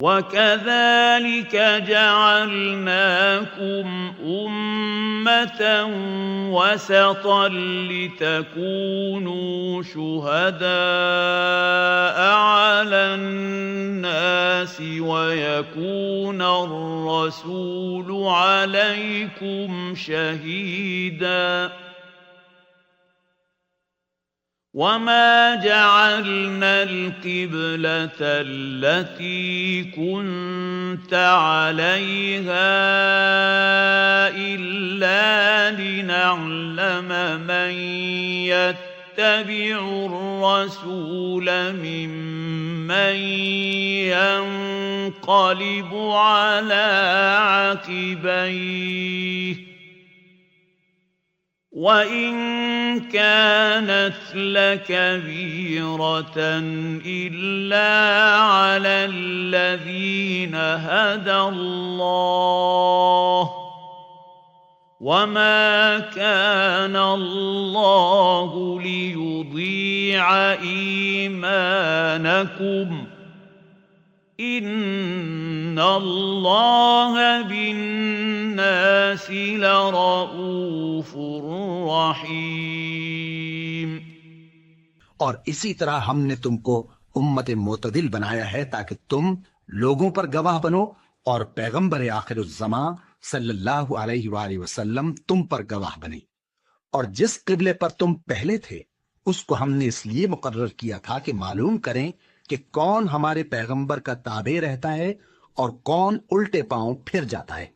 وكذلك جعلناكم أمة وسطا لتكونوا شهداء على الناس ويكون الرسول عليكم شهيداً وما جعلنا القبلة التي كنت عليها إلا لنعلم من يتبع الرسول ممن ينقلب على عقبيه وإن كانت لكبيرة إلا على الذين هدى الله وما كان الله ليضيع إيمانكم إن الله بالناس لرؤوف रहीम। और इसी तरह हमने तुमको उम्मत मोतदिल बनाया है ताकि तुम लोगों पर गवाह बनो और पैगंबर आखिरुज़्ज़मा सल्लल्लाहु अलैहि वसल्लम तुम पर गवाह बने। और जिस किबले पर तुम पहले थे उसको हमने इसलिए मुकर्रर किया था कि मालूम करें कि कौन हमारे पैगंबर का ताबे रहता है और कौन उल्टे पांव फिर जाता है।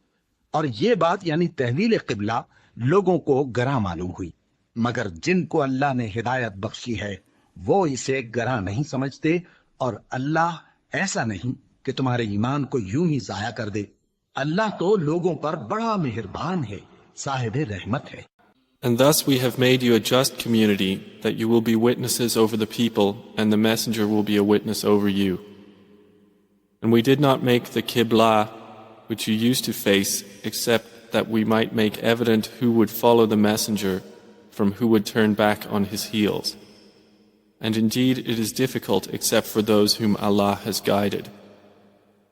और ये बात यानी तहवील किबला लोगों को गरा मालूम हुई, मगर जिनको अल्लाह ने हिदायत बख्शी है वो इसे गरा नहीं समझते। और अल्लाह ऐसा नहीं कि तुम्हारे ईमान को यूं ही जाया कर दे। अल्लाह तो लोगों पर बड़ा मेहरबान है, साहिब रहमत है। And thus we have made you a just community, that you will be witnesses over the people, and the messenger will be a witness over you. And we did not make the Qibla, which you used to face, except that we might make evident who would follow the messenger from who would turn back on his heels. And indeed it is difficult except for those whom Allah has guided.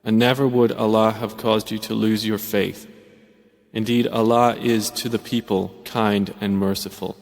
And never would Allah have caused you to lose your faith. Indeed, Allah is to the people kind and merciful.